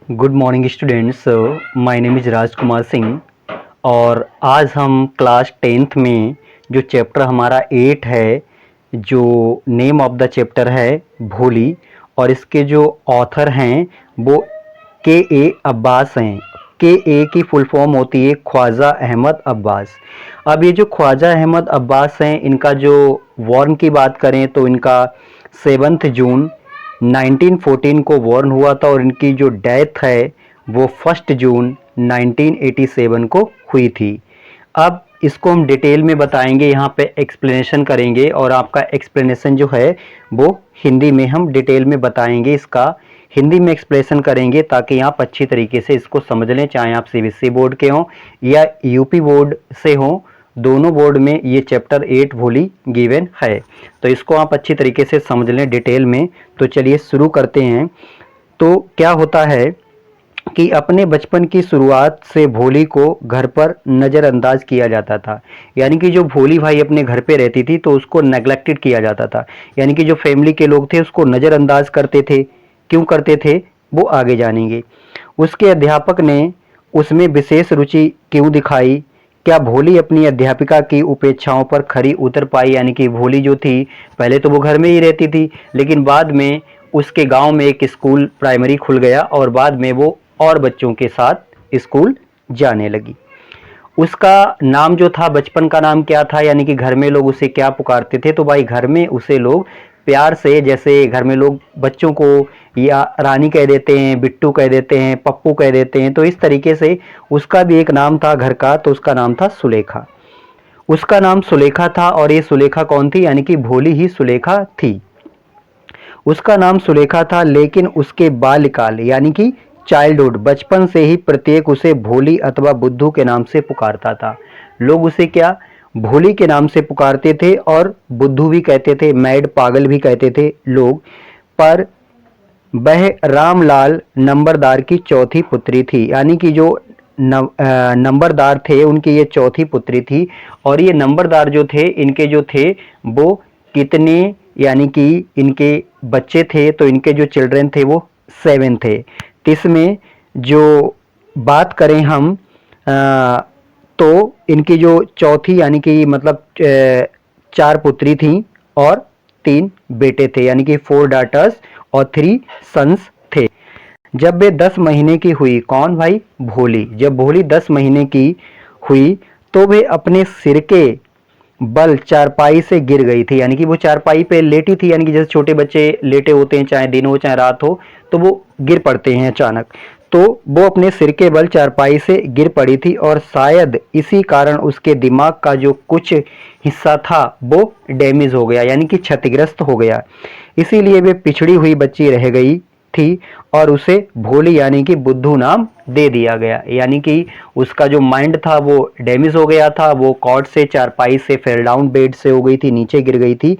Good morning students. My name is Rajkumar Singh और आज हम क्लास टेंथ में जो चैप्टर हमारा 8 है, जो नेम ऑफ द चैप्टर है भोली, और इसके जो ऑथर हैं वो के ए अब्बास हैं। के ए की फुल फॉर्म होती है ख्वाजा अहमद अब्बास। अब ये जो ख्वाजा अहमद अब्बास हैं, इनका जो वॉर्न की बात करें तो इनका 7 जून 1914 को वॉर्न हुआ था और इनकी जो डेथ है वो 1 जून 1987 को हुई थी। अब इसको हम डिटेल में बताएंगे, यहाँ पे एक्सप्लेनेशन करेंगे और आपका एक्सप्लेनेशन जो है वो हिंदी में हम डिटेल में बताएंगे। इसका हिंदी में एक्सप्लेनेशन करेंगे ताकि आप अच्छी तरीके से इसको समझ लें, चाहे आप सीबीएसई बोर्ड के हों या यूपी बोर्ड से हों। दोनों बोर्ड में ये चैप्टर 8 भोली गिवन है, तो इसको आप अच्छी तरीके से समझ लें डिटेल में। तो चलिए शुरू करते हैं। तो क्या होता है कि अपने बचपन की शुरुआत से भोली को घर पर नज़रअंदाज किया जाता था। यानी कि जो भोली भाई अपने घर पे रहती थी तो उसको नेग्लेक्टेड किया जाता था, यानी कि जो फैमिली के लोग थे उसको नज़रअंदाज करते थे। क्यों करते थे वो आगे जानेंगे। उसके अध्यापक ने उसमें विशेष रुचि क्यों दिखाई? क्या भोली अपनी अध्यापिका की उपेक्षाओं पर खरी उतर पाई? यानी कि भोली जो थी पहले तो वो घर में ही रहती थी, लेकिन बाद में उसके गांव में एक स्कूल प्राइमरी खुल गया और बाद में वो और बच्चों के साथ स्कूल जाने लगी। उसका नाम जो था, बचपन का नाम क्या था, यानी कि घर में लोग उसे क्या पुकारते थे? तो भाई घर में उसे लोग प्यार से, जैसे घर में लोग बच्चों को या रानी कह देते हैं, बिट्टू कह देते हैं, पप्पू कह देते हैं, तो इस तरीके से उसका भी एक नाम था घर का, तो उसका नाम था सुलेखा। उसका नाम सुलेखा था और ये सुलेखा कौन थी? यानी कि भोली ही सुलेखा थी। उसका नाम सुलेखा था, लेकिन उसके बाल्यकाल यानी कि चाइल्डहुड, बचपन से ही प्रत्येक उसे भोली अथवा बुद्धू के नाम से पुकारता था। लोग उसे क्या, भोली के नाम से पुकारते थे और बुद्धू भी कहते थे, मैड, पागल भी कहते थे लोग। पर वह रामलाल नंबरदार की चौथी पुत्री थी, यानी कि जो नंबरदार थे उनकी ये चौथी पुत्री थी। और ये नंबरदार जो थे, इनके जो थे वो कितने, यानी कि इनके बच्चे थे तो इनके जो चिल्ड्रन थे वो 7 थे। तो इसमें जो बात करें हम तो इनकी जो चौथी, यानी कि मतलब 4 पुत्री थी और 3 बेटे थे, यानी कि 4 डाटर्स और 3 सन्स थे। जब वे 10 महीने की हुई, कौन भाई? भोली। जब भोली 10 महीने की हुई तो वे अपने सिर के बल चारपाई से गिर गई थी, यानी कि वो चारपाई पे लेटी थी, यानी कि जैसे छोटे बच्चे लेटे होते हैं, चाहे दिन हो चाहे रात हो, तो वो गिर पड़ते हैं अचानक। तो वो अपने सिर के बल चारपाई से गिर पड़ी थी और शायद इसी कारण उसके दिमाग का जो कुछ हिस्सा था वो डैमेज हो गया, यानी कि क्षतिग्रस्त हो गया। इसीलिए वे पिछड़ी हुई बच्ची रह गई थी और उसे भोली यानी कि बुद्धू नाम दे दिया गया। यानी कि उसका जो माइंड था वो डैमेज हो गया था, वो कॉट से, चारपाई से फेल डाउन, बेड से हो गई थी, नीचे गिर गई थी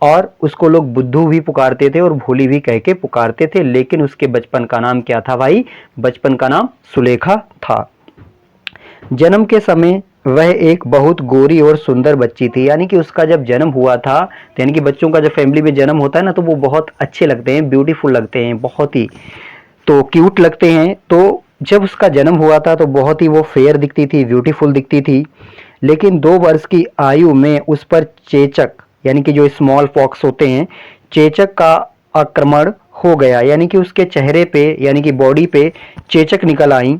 और उसको लोग बुद्धू भी पुकारते थे और भोली भी कह के पुकारते थे। लेकिन उसके बचपन का नाम क्या था भाई? बचपन का नाम सुलेखा था। जन्म के समय वह एक बहुत गोरी और सुंदर बच्ची थी, यानी कि उसका जब जन्म हुआ था, तो यानी कि बच्चों का जब फैमिली में जन्म होता है ना तो वो बहुत अच्छे लगते हैं, ब्यूटीफुल लगते हैं, बहुत ही तो क्यूट लगते हैं। तो जब उसका जन्म हुआ था तो बहुत ही वो फेयर दिखती थी, ब्यूटीफुल दिखती थी। लेकिन 2 वर्ष की आयु में उस पर चेचक, यानी कि जो स्मॉल पॉक्स होते हैं, चेचक का आक्रमण हो गया, यानी कि उसके चेहरे पे, यानी कि बॉडी पे चेचक निकल आई।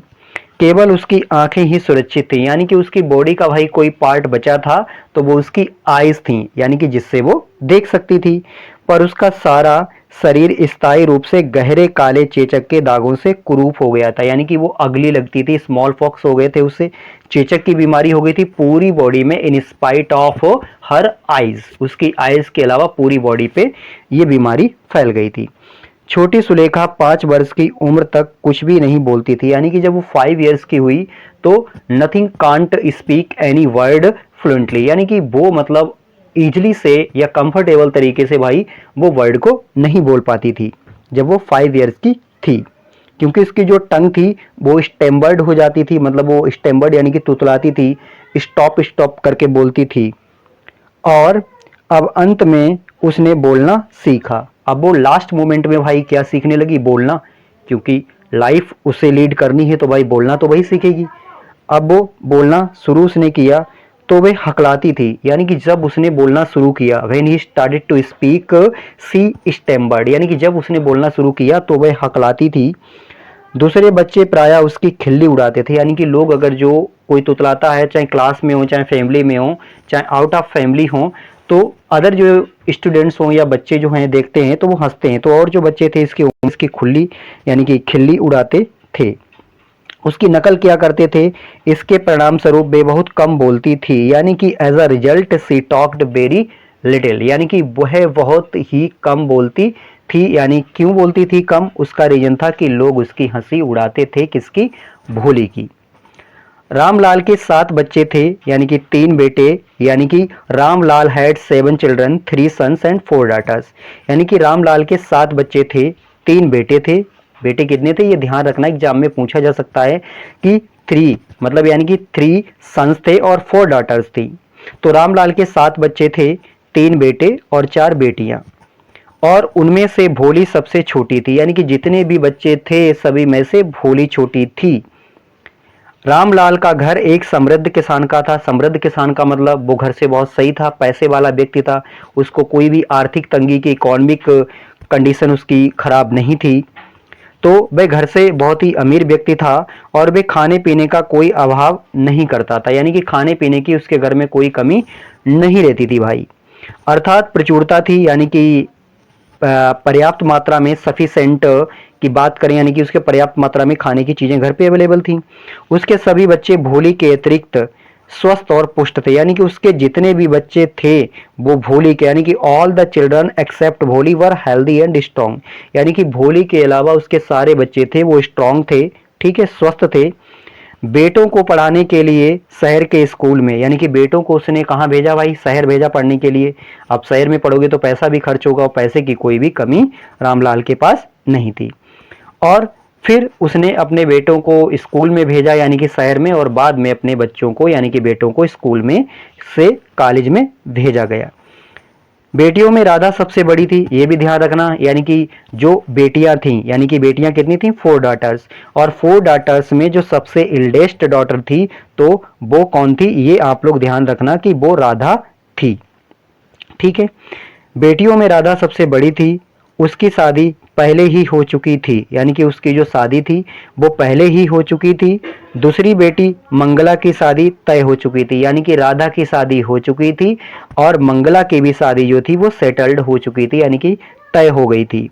केवल उसकी आंखें ही सुरक्षित थी, यानी कि उसकी बॉडी का भाई कोई पार्ट बचा था तो वो उसकी आईज थी, यानी कि जिससे वो देख सकती थी। पर उसका सारा शरीर स्थायी रूप से गहरे काले चेचक के दागों से कुरूप हो गया था, यानी कि वो अगली लगती थी, स्मॉल पॉक्स हो गए थे उससे, चेचक की बीमारी हो गई थी पूरी बॉडी में, in spite of her eyes, उसकी आईज के अलावा पूरी बॉडी पे ये बीमारी फैल गई थी। छोटी सुलेखा 5 वर्ष की उम्र तक कुछ भी नहीं बोलती थी, यानी कि जब वो 5 ईयर्स की हुई तो nothing can't speak any word fluently, यानी कि वो मतलब इजली से या कंफर्टेबल तरीके से भाई वो वर्ड को नहीं बोल पाती थी जब वो 5 ईयर्स की थी, क्योंकि उसकी जो टंग थी वो स्टेम्बर्ड हो जाती थी, मतलब वो स्टेम्बर्ड यानी कि तुतलाती थी, स्टॉप स्टॉप करके बोलती थी। और अब अंत में उसने बोलना सीखा। अब वो लास्ट मोमेंट में भाई क्या सीखने लगी? बोलना, क्योंकि लाइफ उसे लीड करनी है तो भाई बोलना तो वही सीखेगी। अब वो बोलना शुरू उसने किया तो वह हकलाती थी, यानी कि जब उसने बोलना शुरू किया, when he started to speak she stammered, यानी कि जब उसने बोलना शुरू किया तो वह हकलाती थी। दूसरे बच्चे प्रायः उसकी खिल्ली उड़ाते थे, यानी कि लोग अगर जो कोई तुतलाता है, चाहे क्लास में हो, चाहे फैमिली में हो, चाहे आउट ऑफ फैमिली हो, तो अदर जो स्टूडेंट्स हों या बच्चे जो हैं देखते हैं तो वो हंसते हैं, तो और जो बच्चे थे इसकी खुली यानी कि खिल्ली उड़ाते थे, उसकी नकल किया करते थे। इसके परिणाम स्वरूप वे बहुत कम बोलती थी, यानी कि as a result she talked very little, यानी कि वह बहुत ही कम बोलती थी। यानी क्यों बोलती थी कम, उसका रीजन था कि लोग उसकी हंसी उड़ाते थे, किसकी, भोली की। रामलाल के 7 बच्चे थे, यानी कि 3 बेटे, यानी कि Ramlal had 7 children, 3 sons and 4 daughters, यानी कि रामलाल के 7 बच्चे थे, 3 बेटे थे। बेटे कितने थे ये ध्यान रखना, एग्जाम में पूछा जा सकता है कि 3 मतलब यानी कि 3 सन्स थे और 4 डॉटर्स थी। तो रामलाल के 7 बच्चे थे, 3 बेटे और 4 बेटियां, और उनमें से भोली सबसे छोटी थी, यानी कि जितने भी बच्चे थे सभी में से भोली छोटी थी। रामलाल का घर एक समृद्ध किसान का था। समृद्ध किसान का मतलब वो घर से बहुत सही था, पैसे वाला व्यक्ति था, उसको कोई भी आर्थिक तंगी की, इकोनॉमिक कंडीशन उसकी खराब नहीं थी, तो वह घर से बहुत ही अमीर व्यक्ति था और वह खाने पीने का कोई अभाव नहीं करता था, यानी कि खाने पीने की उसके घर में कोई कमी नहीं रहती थी भाई, अर्थात प्रचुरता थी, यानी कि पर्याप्त मात्रा में, सफिशेंट की बात करें, यानी कि उसके पर्याप्त मात्रा में खाने की चीज़ें घर पे अवेलेबल थी। उसके सभी बच्चे भोली के अतिरिक्त स्वस्थ और पुष्ट थे, यानी कि उसके जितने भी बच्चे थे वो भोली के, यानी कि ऑल द चिल्ड्रन एक्सेप्ट भोली वर हेल्दी एंड स्ट्रॉन्ग, यानी कि भोली के अलावा उसके सारे बच्चे थे वो स्ट्रॉन्ग थे, ठीक है, स्वस्थ थे। बेटों को पढ़ाने के लिए शहर के स्कूल में, यानी कि बेटों को उसने कहाँ भेजा भाई, शहर भेजा पढ़ने के लिए। अब शहर में पढ़ोगे तो पैसा भी खर्च होगा और पैसे की कोई भी कमी रामलाल के पास नहीं थी। और फिर उसने अपने बेटों को स्कूल में भेजा, यानी कि शहर में, और बाद में अपने बच्चों को यानी कि बेटों को स्कूल में से कॉलेज में भेजा गया। बेटियों में राधा सबसे बड़ी थी, ये भी ध्यान रखना, यानी कि जो बेटियां थीं, यानी कि बेटियां कितनी थीं, 4 डॉटर्स, और 4 डॉटर्स में जो सबसे इल्डेस्ट डॉटर थी तो वो कौन थी, ये आप लोग ध्यान रखना कि वो राधा थी, ठीक है। बेटियों में राधा सबसे बड़ी थी, उसकी शादी पहले ही हो चुकी थी, यानी कि उसकी जो शादी थी वो पहले ही हो चुकी थी। दूसरी बेटी मंगला की शादी तय हो चुकी थी, यानी कि राधा की शादी हो चुकी थी और मंगला की भी शादी जो थी वो सेटल्ड हो चुकी थी, यानी कि तय हो गई थी।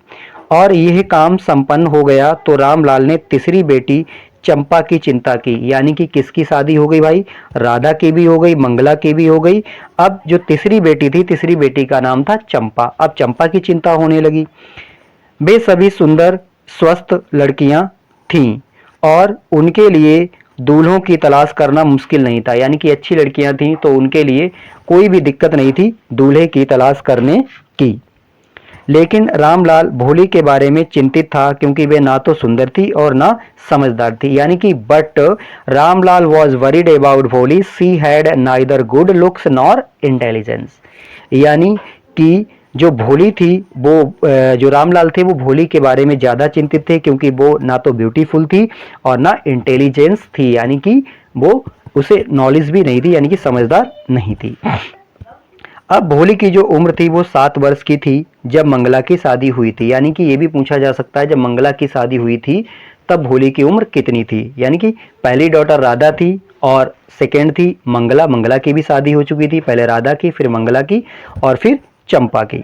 और यह काम संपन्न हो गया तो रामलाल ने तीसरी बेटी चंपा की चिंता की, यानी कि किसकी शादी हो गई भाई, राधा की भी हो गई, मंगला की भी हो गई। अब जो तीसरी बेटी थी, तीसरी बेटी का नाम था चंपा, अब चंपा की चिंता होने लगी। वे सभी सुंदर स्वस्थ लड़कियां थीं और उनके लिए दूल्हों की तलाश करना मुश्किल नहीं था, यानी कि अच्छी लड़कियां थीं तो उनके लिए कोई भी दिक्कत नहीं थी दूल्हे की तलाश करने की। लेकिन रामलाल भोली के बारे में चिंतित था, क्योंकि वे ना तो सुंदर थी और ना समझदार थी, यानी कि but Ramlal was worried about Bholi, she had neither good looks nor intelligence, यानी कि जो भोली थी वो जो रामलाल थे वो भोली के बारे में ज़्यादा चिंतित थे, क्योंकि वो ना तो ब्यूटीफुल थी और ना इंटेलिजेंस थी, यानी कि वो उसे नॉलेज भी नहीं थी, यानी कि समझदार नहीं थी। अब भोली की जो उम्र थी वो 7 वर्ष की थी जब मंगला की शादी हुई थी, यानी कि ये भी पूछा जा सकता है जब मंगला की शादी हुई थी तब भोली की उम्र कितनी थी, यानी कि पहली डॉटर राधा थी और सेकेंड थी मंगला, मंगला की भी शादी हो चुकी थी, पहले राधा की, फिर मंगला की और फिर चंपा की,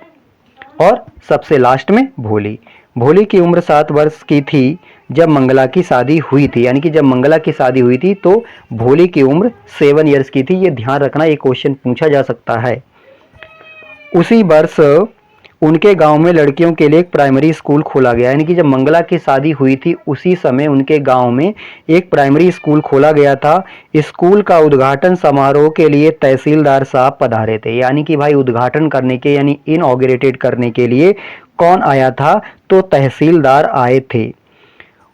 और सबसे लास्ट में भोली। भोली की उम्र 7 वर्ष की थी जब मंगला की शादी हुई थी, यानी कि जब मंगला की शादी हुई थी तो भोली की उम्र 7 ईयर्स की थी, ये ध्यान रखना, ये क्वेश्चन पूछा जा सकता है। उसी वर्ष उनके गांव में लड़कियों के लिए एक प्राइमरी स्कूल खोला गया, यानी कि जब मंगला की शादी हुई थी उसी समय उनके गांव में एक प्राइमरी स्कूल खोला गया था। स्कूल का उद्घाटन समारोह के लिए तहसीलदार साहब पधारे थे, यानी कि भाई उद्घाटन करने के यानी इनऑगरेटेड करने के लिए कौन आया था, तो तहसीलदार आए थे।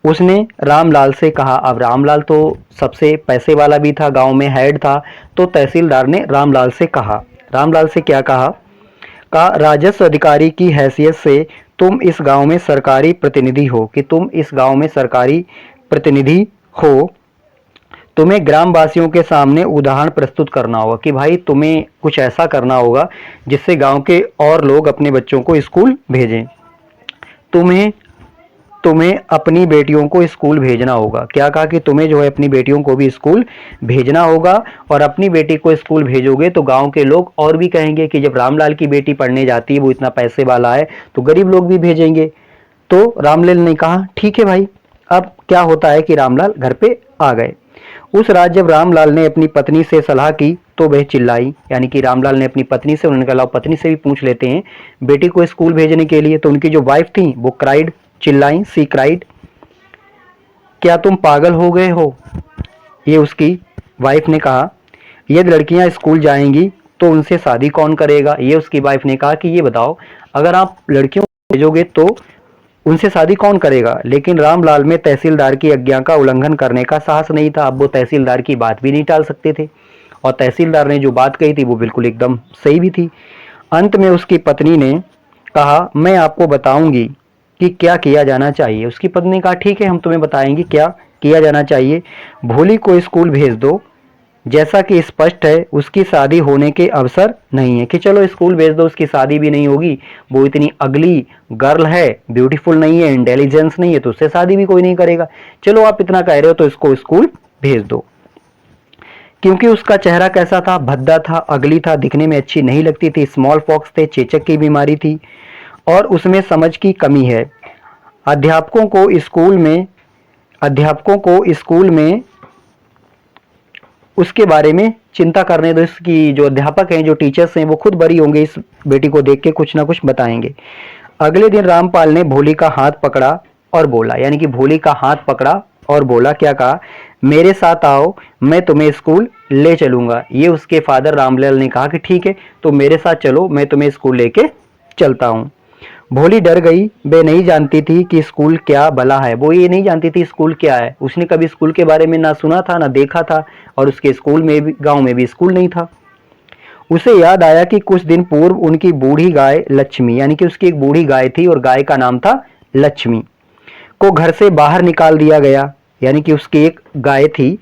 उसने रामलाल से कहा, अब रामलाल तो सबसे पैसे वाला भी था, गांव में हेड था, तो तहसीलदार ने रामलाल से कहा, रामलाल से क्या कहा, का राजस्व अधिकारी की हैसियत से तुम इस गांव में सरकारी प्रतिनिधि हो, कि तुम इस गांव में सरकारी प्रतिनिधि हो, तुम्हें ग्रामवासियों के सामने उदाहरण प्रस्तुत करना होगा कि भाई तुम्हें कुछ ऐसा करना होगा जिससे गांव के और लोग अपने बच्चों को स्कूल भेजें। तुम्हें तुम्हें अपनी बेटियों को स्कूल भेजना होगा। क्या कहा कि तुम्हें जो है अपनी बेटियों को भी स्कूल भेजना होगा, और अपनी बेटी को स्कूल भेजोगे तो गांव के लोग और भी कहेंगे कि जब रामलाल की बेटी पढ़ने जाती है, वो इतना पैसे वाला है, तो गरीब लोग भी भेजेंगे। तो रामलाल ने कहा ठीक है भाई। अब क्या होता है कि रामलाल घर पे आ गए। उस रात जब रामलाल ने अपनी पत्नी से सलाह की तो वह चिल्लाई, यानी कि रामलाल ने अपनी पत्नी से, उन्होंने कहा पत्नी से भी पूछ लेते हैं बेटी को स्कूल भेजने के लिए। तो उनकी जो वाइफ थी वो क्राइड, चिल्लाई, सी क्राइड, क्या तुम पागल हो गए हो? ये उसकी वाइफ ने कहा। यदि लड़कियां स्कूल जाएंगी तो उनसे शादी कौन करेगा? ये उसकी वाइफ ने कहा कि ये बताओ, अगर आप लड़कियों को भेजोगे तो उनसे शादी कौन करेगा? लेकिन रामलाल में तहसीलदार की आज्ञा का उल्लंघन करने का साहस नहीं था। अब वो तहसीलदार की बात भी नहीं टाल सकते थे, और तहसीलदार ने जो बात कही थी वो बिल्कुल एकदम सही भी थी। अंत में उसकी पत्नी ने कहा मैं आपको बताऊंगी कि क्या किया जाना चाहिए। उसकी पत्नी ने कहा ठीक है, हम तुम्हें बताएंगे क्या किया जाना चाहिए। भोली को स्कूल भेज दो, जैसा कि स्पष्ट है उसकी शादी होने के अवसर नहीं है। कि चलो स्कूल भेज दो, उसकी शादी भी नहीं होगी, वो इतनी अगली गर्ल है, ब्यूटीफुल नहीं है, इंटेलिजेंस नहीं है, तो उससे शादी भी कोई नहीं करेगा। चलो आप इतना कह रहे हो तो इसको स्कूल भेज दो। क्योंकि उसका चेहरा कैसा था? भद्दा था, अगली था, दिखने में अच्छी नहीं लगती थी, स्मॉल पॉक्स थे, चेचक की बीमारी थी, और उसमें समझ की कमी है। अध्यापकों को स्कूल में उसके बारे में चिंता करने दो। इसकी जो अध्यापक हैं, जो टीचर्स हैं, वो खुद बरी होंगे, इस बेटी को देख के कुछ ना कुछ बताएंगे। अगले दिन रामपाल ने भोली का हाथ पकड़ा और बोला, यानी कि भोली का हाथ पकड़ा और बोला, क्या कहा? मेरे साथ आओ, मैं तुम्हें स्कूल ले चलूंगा। ये उसके फादर रामलाल ने कहा कि ठीक है, तो मेरे साथ चलो, मैं तुम्हें स्कूल लेके चलता हूँ। भोली डर गई, वे नहीं जानती थी कि स्कूल क्या भला है। वो ये नहीं जानती थी स्कूल क्या है, उसने कभी स्कूल के बारे में ना सुना था ना देखा था, और उसके स्कूल में भी, गांव में भी स्कूल नहीं था। उसे याद आया कि कुछ दिन पूर्व उनकी बूढ़ी गाय लक्ष्मी, यानी कि उसकी एक बूढ़ी गाय थी और गाय का नाम था लक्ष्मी, को घर से बाहर निकाल दिया गया। यानी कि उसकी एक गाय थी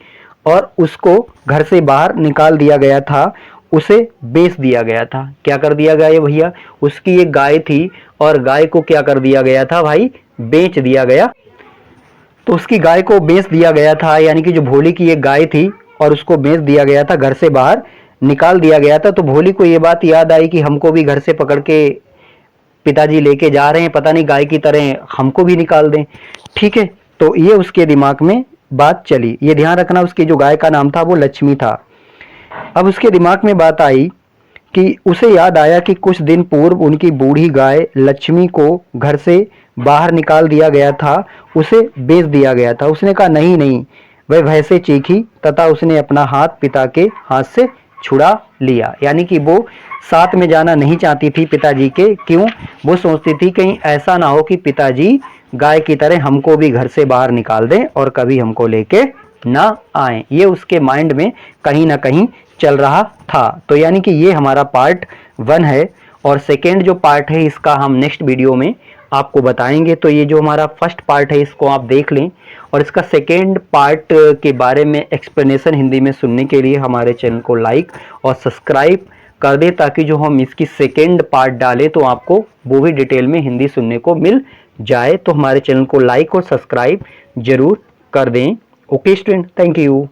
और उसको घर से बाहर निकाल दिया गया था, उसे बेच दिया गया था। क्या कर दिया गया भैया? उसकी एक गाय थी और गाय को क्या कर दिया गया था भाई? बेच दिया गया। तो उसकी गाय को बेच दिया गया था, यानी कि जो भोली की एक गाय थी और उसको बेच दिया गया था, घर से बाहर निकाल दिया गया था। तो भोली को ये बात याद आई कि हमको भी घर से पकड़ के पिताजी लेके जा रहे हैं, पता नहीं गाय की तरह हमको भी निकाल दें। ठीक है, तो ये उसके दिमाग में बात चली। ये ध्यान रखना, उसकी जो गाय का नाम था वो लक्ष्मी था। अब उसके दिमाग में बात आई कि उसे याद आया कि कुछ दिन पूर्व उनकी बूढ़ी गाय लक्ष्मी को घर से बाहर निकाल दिया गया था, उसे बेच दिया गया था। उसने कहा नहीं नहीं, वह वैसे चीखी तथा उसने अपना हाथ पिता के हाथ से छुड़ा लिया। यानी कि वो साथ में जाना नहीं चाहती थी पिताजी के। क्यों? वो सोचती थी कहीं ऐसा ना हो कि पिताजी गाय की तरह हमको भी घर से बाहर निकाल दें और कभी हमको लेके ना आए। ये उसके माइंड में कहीं ना कहीं चल रहा था। तो यानी कि ये हमारा पार्ट 1 है, और सेकेंड जो पार्ट है इसका हम नेक्स्ट वीडियो में आपको बताएंगे। तो ये जो हमारा फर्स्ट पार्ट है इसको आप देख लें, और इसका सेकेंड पार्ट के बारे में एक्सप्लेनेशन हिंदी में सुनने के लिए हमारे चैनल को लाइक और सब्सक्राइब कर दे, ताकि जो हम इसकी सेकेंड पार्ट डालें तो आपको वो भी डिटेल में हिंदी सुनने को मिल जाए। तो हमारे चैनल को लाइक और सब्सक्राइब जरूर कर दें। Okay student, thank you.